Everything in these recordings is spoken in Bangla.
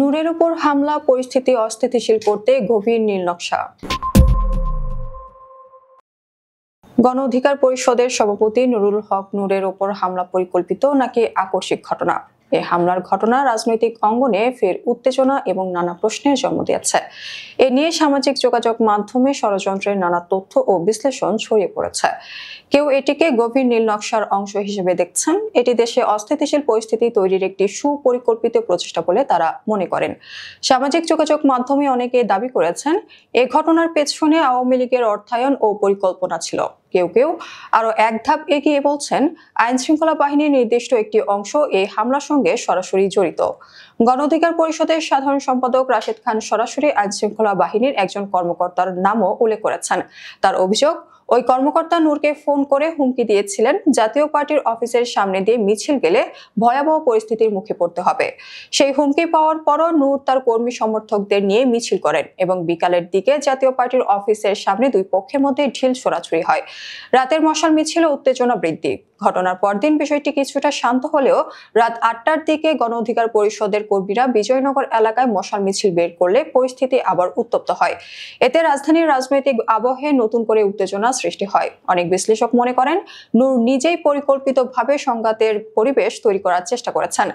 নূরের উপর হামলা, পরিস্থিতি অস্থিতিশীল করতে গভীর নীলনকশা। গণ অধিকার পরিষদের সভাপতি নুরুল হক নূরের উপর হামলা পরিকল্পিত নাকি আকস্মিক ঘটনা? এই হামলার ঘটনা রাজনৈতিক অঙ্গনে ফের উত্তেজনা এবং নানা প্রশ্নের জন্ম দিয়েছে। এ নিয়ে সামাজিক যোগাযোগ মাধ্যমে ষড়যন্ত্রের নানা তথ্য ও বিশ্লেষণ ছড়িয়ে পড়েছে। কেউ এটিকে গভীর নীলনকশার অংশ হিসেবে দেখছেন। এটি দেশে অস্থিতিশীল পরিস্থিতি তৈরির একটি সুপরিকল্পিত প্রচেষ্টা বলে তারা মনে করেন। সামাজিক যোগাযোগ মাধ্যমে অনেকে দাবি করেছেন এ ঘটনার পেছনে আওয়ামী লীগের অর্থায়ন ও পরিকল্পনা ছিল। কেউ কেউ আরো এক ধাপ এগিয়ে বলছেন আইন শৃঙ্খলা বাহিনীর নির্দিষ্ট একটি অংশ এই হামলার সঙ্গে সরাসরি জড়িত। গণ অধিকার পরিষদের সাধারণ সম্পাদক রাশেদ খান সরাসরি আইন শৃঙ্খলা বাহিনীর একজন কর্মকর্তার নামও উল্লেখ করেছেন। তার অভিযোগ, ওই কর্মকর্তা নূরকে ফোন করে হুমকি দিয়েছিলেন জাতীয় পার্টির অফিসের সামনে দিয়ে মিছিল গেলে ভয়াবহ পরিস্থিতির মুখে পড়তে হবে। সেই হুমকি পাওয়ার পরও নূর তার কর্মী সমর্থকদের নিয়ে মিছিল করেন এবং বিকালের দিকে জাতীয় পার্টির অফিসের সামনে দুই পক্ষের মধ্যে ঢিল ছোড়াছুড়ি হয়। রাতের মশাল মিছিলে উত্তেজনা বৃদ্ধি। ঘটনার পরদিন বিষয়টি কিছুটা শান্ত হলেও রাত ৮টার দিকে গণ অধিকার পরিষদের কর্মীরা বিজয়নগর এলাকায় মশাল মিছিল বের করলে পরিস্থিতি আবার উত্তপ্ত হয়। এতে রাজধানীর রাজনৈতিক আবহে নতুন করে উত্তেজনা সৃষ্টি হয়। অনেক বিশ্লেষক মনে করেন নূর নিজেই পরিকল্পিতভাবে সংঘাতের পরিবেশ তৈরি করার চেষ্টা করেছেন।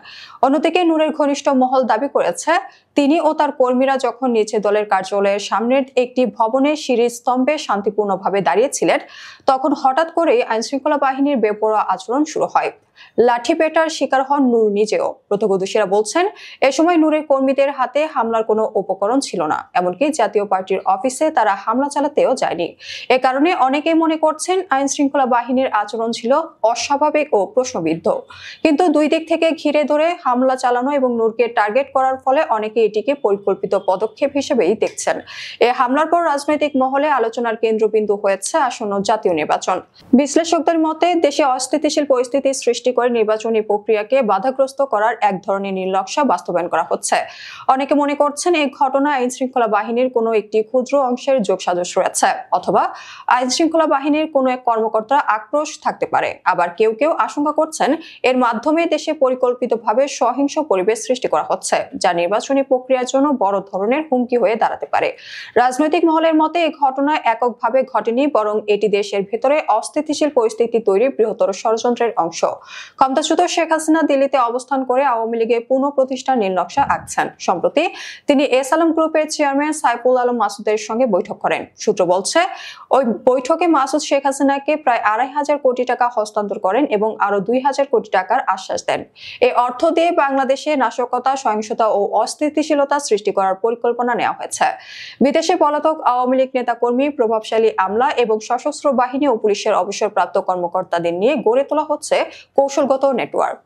অন্যদিকে নূরের ঘনিষ্ঠ মহল দাবি করেছে তিনি ও তার কর্মীরা যখন নিচে দলের কার্যালয়ের সামনের একটি ভবনের সিঁড়ির স্তম্ভে শান্তিপূর্ণভাবে দাঁড়িয়েছিলেন তখন হঠাৎ করেই আইনশৃঙ্খলা বাহিনীর বেপরোয়া আচরণ শুরু হয়। লাঠি পেটার শিকার হন নূর নিজেও। প্রত্যক্ষদর্শীরা বলছেন এ সময় নূরের কর্মীদের হাতে হামলার কোনো উপকরণ ছিল না, এমনকি জাতীয় পার্টির অফিসে তারা হামলা চালাতেও যায়নি। এ কারণে অনেকেই মনে করছেন আইন শৃঙ্খলা বাহিনীর আচরণ ছিল অস্বাভাবিক ও প্রশ্নবিদ্ধ। কিন্তু দুই দিক থেকে ঘিরে ধরে হামলা চালানো এবং নূরকে টার্গেট করার ফলে অনেকে এটিকে পরিকল্পিত পদক্ষেপ হিসেবেই দেখছেন। এ হামলার পর রাজনৈতিক মহলে আলোচনার কেন্দ্রবিন্দু হয়েছে আসন্ন জাতীয় নির্বাচন। বিশ্লেষকদের মতে দেশে অস্থিতিশীল পরিস্থিতি সৃষ্টি করে নির্বাচনী প্রক্রিয়াকে বাধাগ্রস্ত করার এক ধরনের নীলনকশা বাস্তবায়ন করা হচ্ছে। অনেকে মনে করছেন এই ঘটনা আইন শৃঙ্খলা বাহিনীর কোনো একটি ক্ষুদ্র অংশের যোগসাজশ রয়েছে, অথবা আইন শৃঙ্খলা বাহিনীর কোনো এক কর্মকর্তা আক্রোশ থাকতে পারে। আবার কেউ কেউ আশঙ্কা করছেন এর মাধ্যমে দেশে পরিকল্পিতভাবে সহিংস পরিবেশ সৃষ্টি করা হচ্ছে, যা নির্বাচনী প্রক্রিয়ার জন্য বড় ধরনের হুমকি হয়ে দাঁড়াতে পারে। রাজনৈতিক মহলের মতে এই ঘটনা এককভাবে ঘটেনি, বরং এটি দেশের ভেতরে অস্থিতিশীল পরিস্থিতি তৈরির বৃহত্তর ষড়যন্ত্রের অংশ। ক্ষমতাচ্যুত শেখ হাসিনা দিল্লিতে অবস্থান করে আওয়ামী লীগের পুনঃপ্রতিষ্ঠার নীলনকশা আঁকছেন। সম্প্রতি তিনি এস আলম গ্রুপের চেয়ারম্যান সাইফুল আলম মাসুদের সঙ্গে বৈঠক করেন। সূত্র বলছে ওই বৈঠকে মাসুদ শেখ হাসিনাকে প্রায় ২৫০০ কোটি টাকা হস্তান্তর করেন এবং আরো ২০০০ কোটি টাকার আশ্বাস দেন। এই অর্থ দিয়ে বাংলাদেশে নাশকতা, সহিংসতা ও অস্থিতিশীলতা সৃষ্টি করার পরিকল্পনা নেওয়া হয়েছে। বিদেশে পলাতক আওয়ামী লীগ নেতাকর্মী, প্রভাবশালী আমলা এবং সশস্ত্র বাহিনী ও পুলিশের অবসরপ্রাপ্ত কর্মকর্তাদের নিয়ে গড়ে তোলা হচ্ছে কৌশলগত নেটওয়ার্ক।